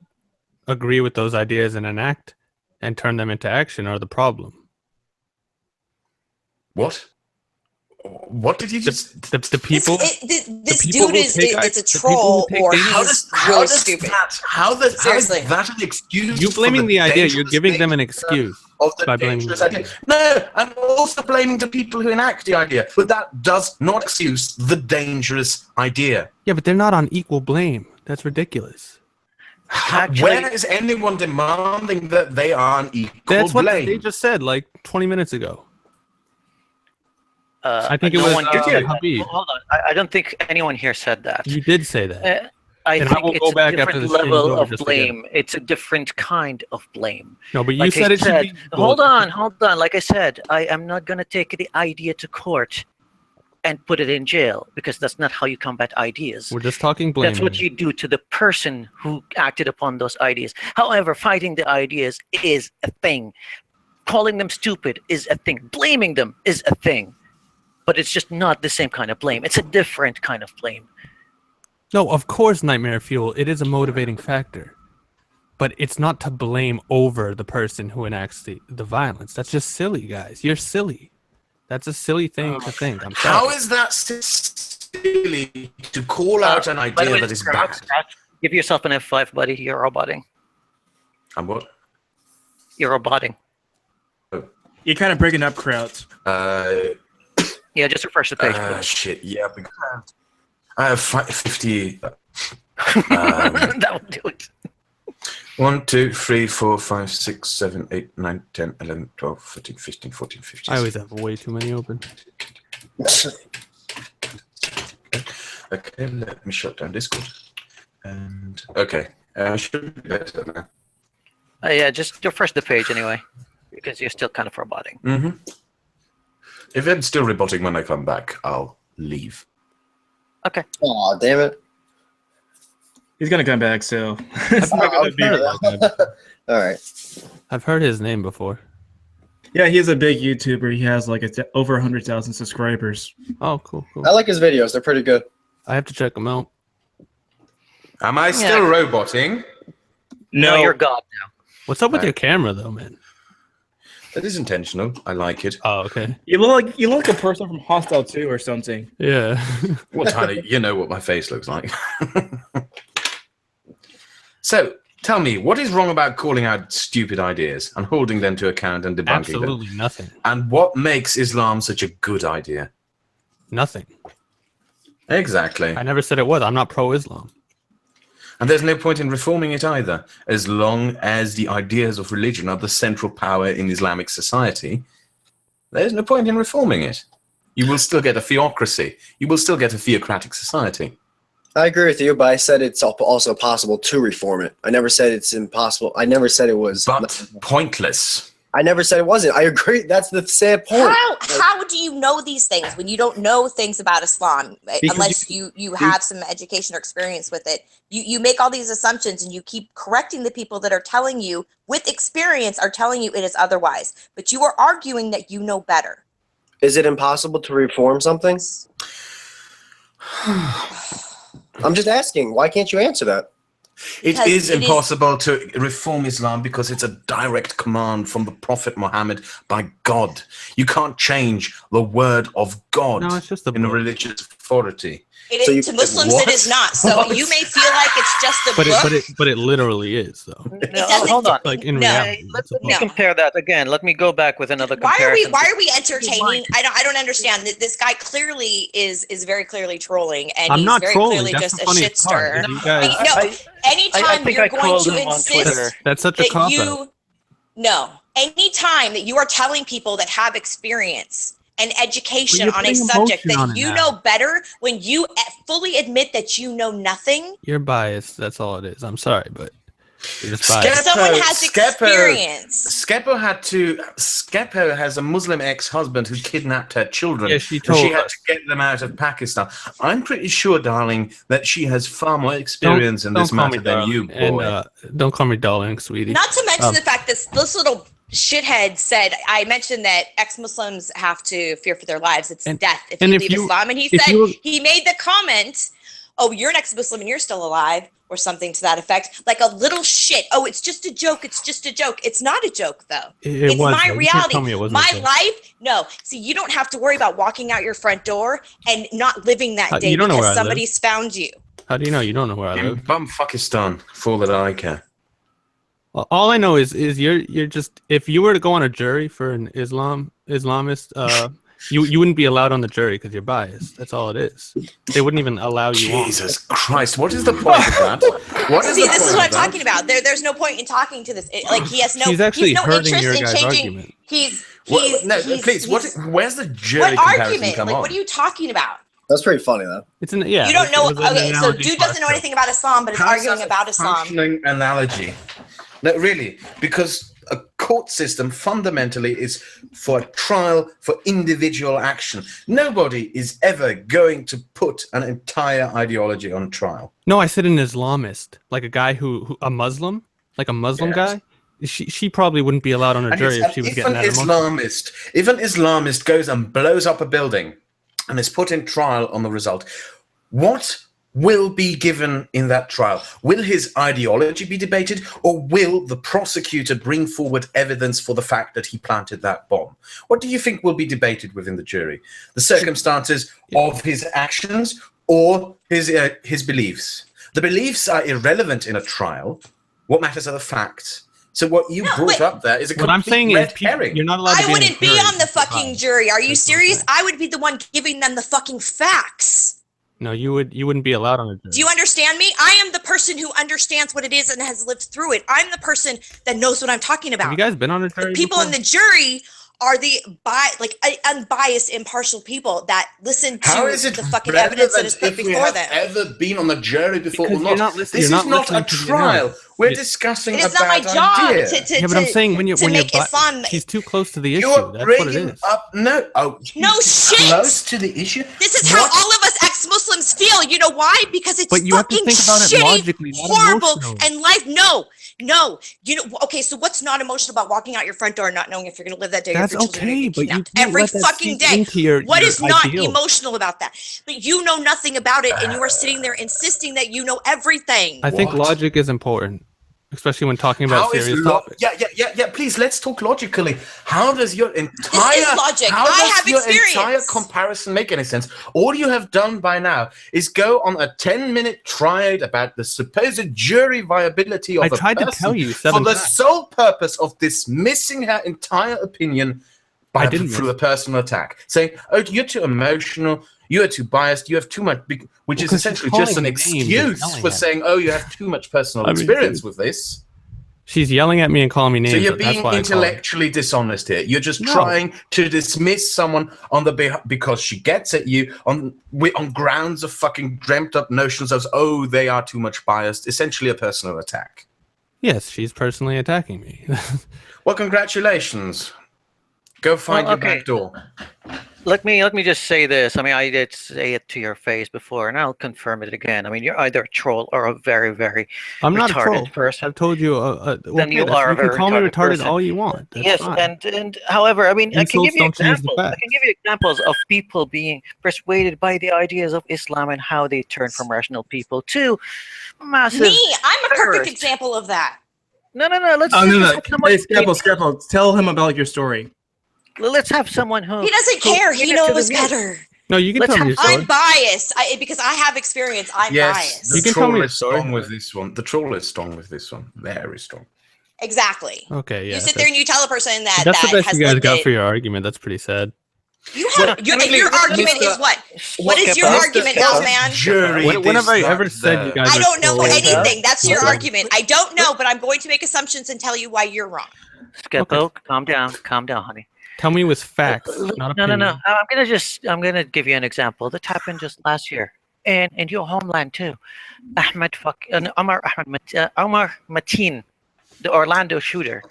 agree with those ideas and enact and turn them into action are the problem. What? What did you just... The people... This dude is a troll, or he's really stupid. How is that an excuse? You're blaming the idea. You're giving them an excuse by blaming the idea. No, I'm also blaming the people who enact the idea. But that does not excuse the dangerous idea. Yeah, but they're not on equal blame. That's ridiculous. Where is anyone demanding that they are on equal blame? That's what they just said like 20 minutes ago. I think it was Habeeb. Hold on. I don't think anyone here said that. You did say that. I think it's a different level of blame. It's a different kind of blame. No, but you said it should be... Hold on. Like I said, I am not going to take the idea to court and put it in jail, because that's not how you combat ideas. We're just talking blame. That's what you do to the person who acted upon those ideas. However, fighting the ideas is a thing. Calling them stupid is a thing. Blaming them is a thing. But it's just not the same kind of blame. It's a different kind of blame. No, of course, nightmare fuel. It is a motivating factor. But it's not to blame over the person who enacts the violence. That's just silly, guys. You're silly. That's a silly thing to think. I'm sorry. How is that silly to call out an idea that is bad? Give yourself an F5, buddy. You're roboting. I'm what? You're roboting. Oh. You're kind of breaking up, Kraut. Yeah, just refresh the page. Shit, yeah. I have 50. That would do it. 1, 2, 3, 4, 5, 6, 7, 8, 9, 10, 11, 12, 13, 15, 14, 15. I always have way too many open. Okay, let me shut down Discord. And okay, I should be better now. Yeah, just refresh the page anyway, because you're still kind of roboting. Mm-hmm. If it's still roboting when I come back, I'll leave. Okay. Oh, damn it. He's going to come back, so... All right. I've heard his name before. Yeah, he's a big YouTuber. He has like over 100,000 subscribers. Oh, cool. I like his videos. They're pretty good. I have to check them out. Am I still roboting? No, you're God now. What's up with your camera, though, man? That is intentional. I like it. Oh, okay. You look like a person from Hostile 2 or something. Yeah. What kind of... You know what my face looks like. So, tell me, what is wrong about calling out stupid ideas and holding them to account and debunking them? Absolutely nothing. And what makes Islam such a good idea? Nothing. Exactly. I never said it was. I'm not pro-Islam. And there's no point in reforming it either. As long as the ideas of religion are the central power in Islamic society, there's no point in reforming it. You will still get a theocracy. You will still get a theocratic society. I agree with you, but I said it's also possible to reform it. I never said it's impossible. I never said it was... But pointless. I never said it wasn't. I agree. That's the sad point. How do you know these things when you don't know things about Islam? Unless you have some education or experience with it. You make all these assumptions and you keep correcting the people that are telling you, with experience, are telling you it is otherwise. But you are arguing that you know better. Is it impossible to reform something? I'm just asking. Why can't you answer that? It is impossible to reform Islam because it's a direct command from the Prophet Muhammad by God. You can't change the word of God in a religious authority. To Muslims, it is not. So you may feel like it's just a book. But it literally is, though. No, hold on. Like in reality. Let me compare that again. Let me go back with another comparison. Why are we entertaining? I don't understand. This guy clearly is very clearly trolling, and I'm he's not very trolling. clearly That's just a shit stirrer. I Anytime you're going to insist that's such a cop-out. anytime that you are telling people that have experience and education on a subject that you know better, when you fully admit that you know nothing. You're biased. That's all it is. I'm sorry, but you're just biased. If someone has experience. Skepo has a Muslim ex-husband who kidnapped her children. Yeah, she had to get them out of Pakistan. I'm pretty sure, darling, that she has far more experience in this matter than you, boy. And, don't call me darling, sweetie. Not to mention the fact that this little shithead said, I mentioned that ex-Muslims have to fear for their lives. It's death if you leave Islam. And he said, he made the comment, oh, you're an ex-Muslim and you're still alive, or something to that effect. Like a little shit. Oh, it's just a joke. It's just a joke. It's not a joke, though. It's my reality. My life. No. See, you don't have to worry about walking out your front door and not living that day because somebody's found you. How do you know? You don't know where I live. In bum Pakistan, for all that I care. Well, all I know is you're just, if you were to go on a jury for an Islamist, you wouldn't be allowed on the jury because you're biased. That's all it is. They wouldn't even allow you on. Jesus Christ! What is the point of that? This is what I'm talking about. There's no point in talking to this. He has no. He's actually he's no hurting interest your in guy's changing. argument. Please. Where's the jury what comparison argument? come Like, on? what are you talking about? That's pretty funny, though. Yeah. You don't know. Okay, so dude doesn't know anything about Islam, but is arguing about Islam. Functioning analogy. No, really, because a court system fundamentally is for a trial for individual action. Nobody is ever going to put an entire ideology on trial. No, I said an Islamist, like a guy who a Muslim, like a Muslim guy. She probably wouldn't be allowed on a jury if she was getting that. If an Islamist goes and blows up a building and is put in trial on the result, what will be given in that trial? Will his ideology be debated, or will the prosecutor bring forward evidence for the fact that he planted that bomb? What do you think will be debated within the jury? The circumstances of his actions or his beliefs? The beliefs are irrelevant in a trial. What matters are the facts. So what you brought up there is a complete red herring. You're not allowed to I wouldn't be on the fucking jury. Are you serious? I would be the one giving them the fucking facts. No, you wouldn't be allowed on a jury. Do you understand me? I am the person who understands what it is and has lived through it. I'm the person that knows what I'm talking about. Have you guys been on a jury? The people in the jury are the unbiased, impartial people that listen to the fucking evidence that is put before them. Ever been on the jury before or not? This is not a trial. We're discussing it's not my job to but I'm saying when make Islam. He's too close to the issue. That's what it is. No shit. Close to the issue. This is how all of us ex-Muslims feel. You know why? Because it's but you fucking have to think about shitty, it logically, horrible, and life. No. You know. Okay, so what's not emotional about walking out your front door and not knowing if you're going to live that day? That's or if your okay, but you every fucking day. What is not emotional about that? But you know nothing about it, and you are sitting there insisting that you know everything. I think logic is important, especially when talking about serious topics. Yeah. Please, let's talk logically. How does your entire entire comparison make any sense? All you have done by now is go on a 10-minute tirade about the supposed jury viability of a person to tell you for the sole purpose of dismissing her entire opinion through a personal attack, saying, "Oh, you're too emotional. You are too biased. You have too much," which is essentially just an excuse for saying, "Oh, you have too much personal experience with this." She's yelling at me and calling me names. So you're being intellectually dishonest here. You're just trying to dismiss someone because she gets at you on grounds of fucking dreamt up notions of, oh, they are too much biased. Essentially a personal attack. Yes, she's personally attacking me. Well, congratulations. Go find your back door. Let me just say this. I mean, I did say it to your face before, and I'll confirm it again. I mean, you're either a troll or a very, very retarded person. I've told you. Then you are a very retarded person. You can call me retarded all you want. That's fine. and however, I mean, I can give you examples. I can give you examples of people being persuaded by the ideas of Islam and how they turn from rational people to massive. Me, I'm a perfect example of that. No. Let's. Hey, Skepo, tell him about your story. Let's have someone who he doesn't care. He knows better. No, you can tell me your story. I'm biased because I have experience. I'm biased. The troll is strong with this one. The troll is strong with this one. Very strong. Exactly. Okay. Yeah. You sit there and you tell a person that that's the best you guys got for your argument. That's pretty sad. You have your argument is what? What is your argument, man? When have I ever said you guys? I don't know anything. That's your argument. I don't know, but I'm going to make assumptions and tell you why you're wrong. Skepo, calm down, honey. Tell me with facts, not opinion. No. I'm gonna give you an example that happened just last year, and in your homeland too. Omar Mateen, the Orlando shooter,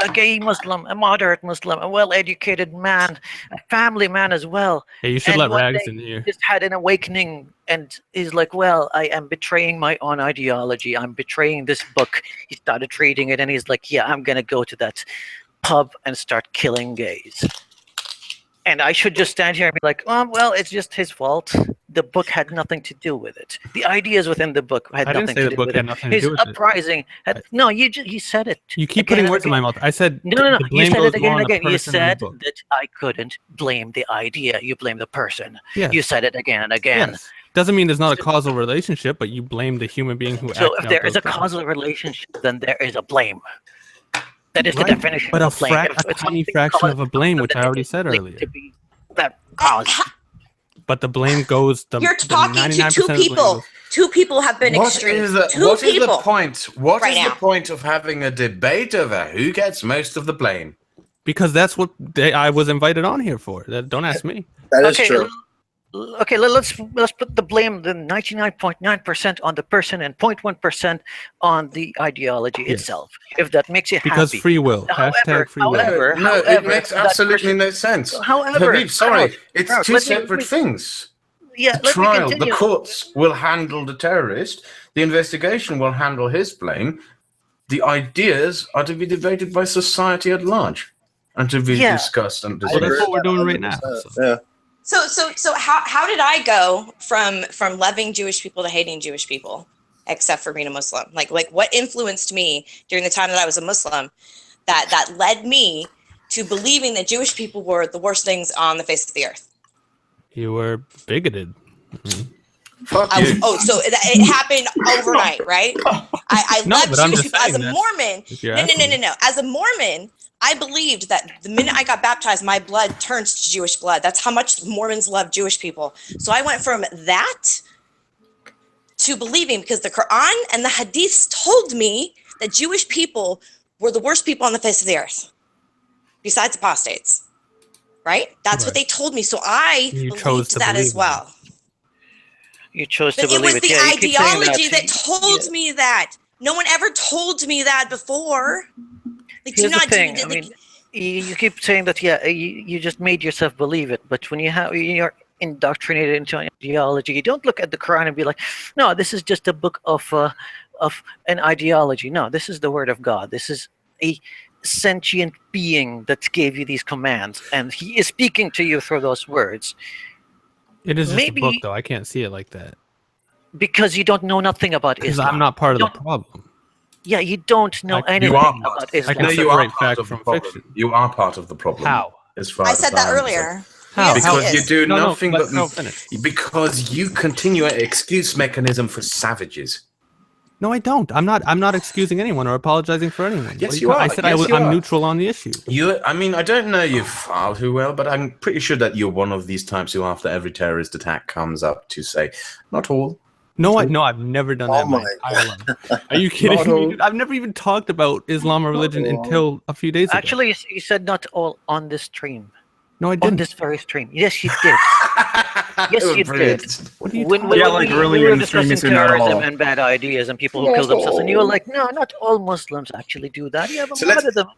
a gay Muslim, a moderate Muslim, a well-educated man, a family man as well. Hey, you should let Rags in here. Just had an awakening, and he's like, well, I am betraying my own ideology. I'm betraying this book. He started reading it, and he's like, yeah, I'm going to go to that pub and start killing gays. And I should just stand here and be like, oh, well, it's just his fault. The book had nothing to do with it. The ideas within the book had nothing to do with it. His uprising had no. You said it. You keep putting words in my mouth. I said no. You said it again and again. You said that I couldn't blame the idea. You blame the person. Yes. You said it again and again. Yes. Doesn't mean there's not a causal relationship, but you blame the human being who. So if there is a causal relationship, then there is a blame. That is the definition of blame. A tiny fraction of a blame, which I already said earlier. That cause. But the blame goes. You're talking to two people. Two people have been extreme. What is the point? What is the point of having a debate over who gets most of the blame? Because that's what I was invited on here for. Don't ask me. That is true. Okay, let's put the blame, the 99.9% on the person and 0.1% on the ideology itself. If that makes you happy. Because free will. Hashtag free will. However, it makes absolutely no sense. However, Habeeb, sorry, it's two separate things. Yeah, the trial, the courts will handle the terrorist. The investigation will handle his blame. The ideas are to be debated by society at large and to be discussed and discussed. Well, that's what we're doing right now. Yeah. So how did I go from loving Jewish people to hating Jewish people, except for being a Muslim? Like what influenced me during the time that I was a Muslim that led me to believing that Jewish people were the worst things on the face of the earth? You were bigoted. Mm-hmm. Fuck you. So it happened overnight, right? I love Jewish people as a Mormon. No. As a Mormon, I believed that the minute I got baptized, my blood turns to Jewish blood. That's how much Mormons love Jewish people. So I went from that to believing, because the Quran and the Hadiths told me that Jewish people were the worst people on the face of the earth, besides apostates. Right? That's what they told me. So I believed that as well. You chose to believe it. It was the ideology that told me that. No one ever told me that before. Like, here's the thing. I mean, you keep saying that. Yeah, you just made yourself believe it. But when you're indoctrinated into an ideology, you don't look at the Quran and be like, "No, this is just a book of an ideology." No, this is the word of God. This is a sentient being that gave you these commands, and he is speaking to you through those words. It is just a book, though. I can't see it like that. Because you don't know nothing about Islam. I'm not part of the problem. Yeah, you don't know anything about Islam. I know you are part of the problem. You are part of the problem. How? As far I said that earlier. How? Because you do nothing but finish. Because you continue an excuse mechanism for savages. No, I don't. I'm not excusing anyone or apologizing for anyone. Yes, you are. I said I'm neutral on the issue. I mean, I don't know you far too well, but I'm pretty sure that you're one of these types who, after every terrorist attack, comes up to say, "Not all." No, I've never done that. My entire life. Are you kidding me? I've never even talked about Islam or religion until a few days ago. Actually, you said not all on this stream. No, I didn't. On this very stream. Yes, you did. Yes, you did. What are you when we were discussing terrorism and bad ideas and people who kill themselves, and you were like, no, not all Muslims actually do that. Yeah, but lot of them.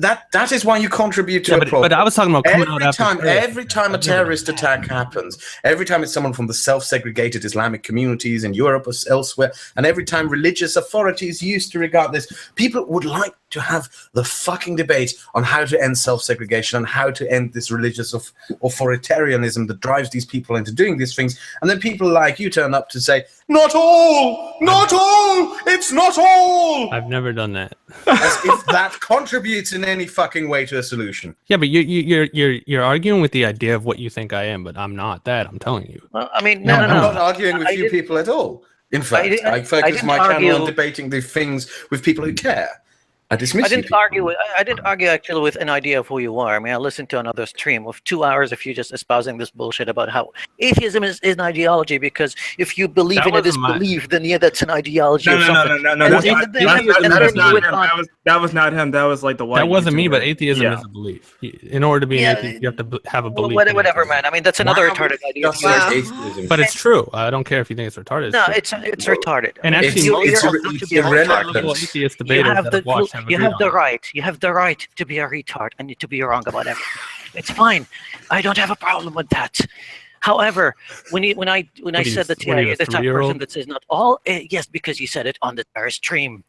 That is why you contribute to a problem. But I was talking about coming out after every time a terrorist attack happens, every time it's someone from the self-segregated Islamic communities in Europe or elsewhere, and every time religious authorities used to regard this, people would like to have the fucking debate on how to end self-segregation and how to end this religious authoritarianism that drives these people into doing these things, and then people like you turn up to say, not all, it's not all. I've never done that. As if that contributes in any fucking way to a solution. Yeah, but you're arguing with the idea of what you think I am, but I'm not that. I'm telling you. Well, I mean, I'm not arguing with you people at all. In fact, I focus my channel on debating the things with people who care. I dismiss I didn't argue actually with an idea of who you are. I mean, I listened to another stream of 2 hours of you just espousing this bullshit about how atheism is an ideology, because if you believe in a disbelief, then yeah, that's an ideology of something. That was not him. That was like the white. That wasn't me, but atheism is a belief. In order to be an atheist, you have to have a belief. Whatever, man. I mean, that's another retarded idea. But it's true. I don't care if you think it's retarded. No, it's retarded. And actually, you have the right. You have the right to be a retard and to be wrong about everything. It's fine. I don't have a problem with that. However, when I said that you're the type of person that says not all, yes, because you said it on the entire stream.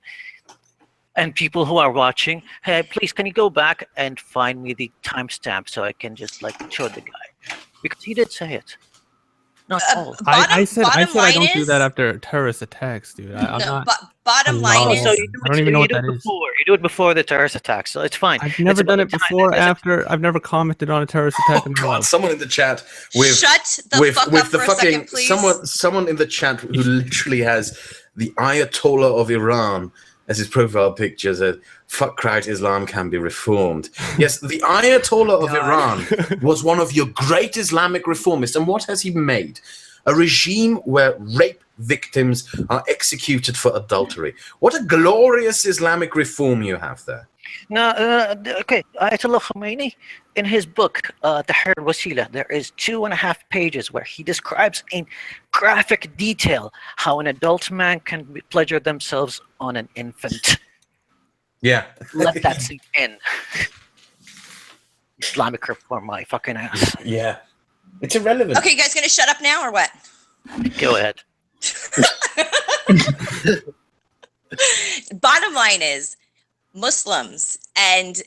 And people who are watching, hey, please, can you go back and find me the timestamp so I can just like show the guy, because he did say it. Not all. I said I don't do that after terrorist attacks, dude. Bottom line is, I don't even know what that is. You do it before the terrorist attack, so it's fine. I've never done it before. After I've never commented on a terrorist attack. Oh God! Someone in the chat with shut the fuck up for a second, please. Someone in the chat who literally has the Ayatollah of Iran as his profile picture said, "Fuck Kraut, Islam can be reformed." Yes, the Ayatollah of Iran was one of your great Islamic reformists, and what has he made? A regime where rape victims are executed for adultery. What a glorious Islamic reform you have there. No, okay. Ayatollah Khomeini, in his book, Tahrir Wasila, there is 2.5 pages where he describes in graphic detail how an adult man can pleasure themselves on an infant. Yeah. Let that sink in. Islamic reform, my fucking ass. Yeah. It's irrelevant. Okay, you guys gonna shut up now or what? Go ahead. Bottom line is, Muslims and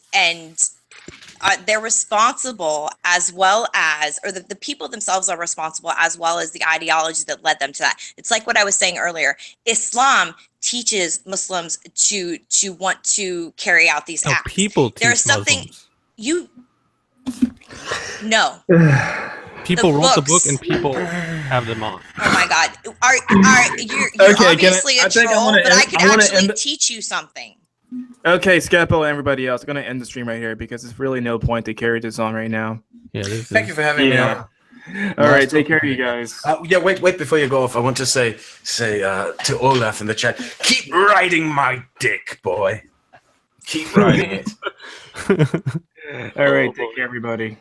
they're responsible, as well as, or the people themselves are responsible, as well as the ideology that led them to that. It's like what I was saying earlier. Islam teaches Muslims to want to carry out these acts. People teach There's something Muslims. No. People wrote the book and people have them on. Oh my God! You're Okay, obviously a troll, but I could actually teach you something. Okay, Skepo and everybody else, I'm going to end the stream right here because there's really no point to carry this on right now. Yeah, Thank you for having me on. All right, take care, you guys. Wait before you go off. I want to say to Olaf in the chat, keep riding my dick, boy. Keep riding it. All right, take care, everybody.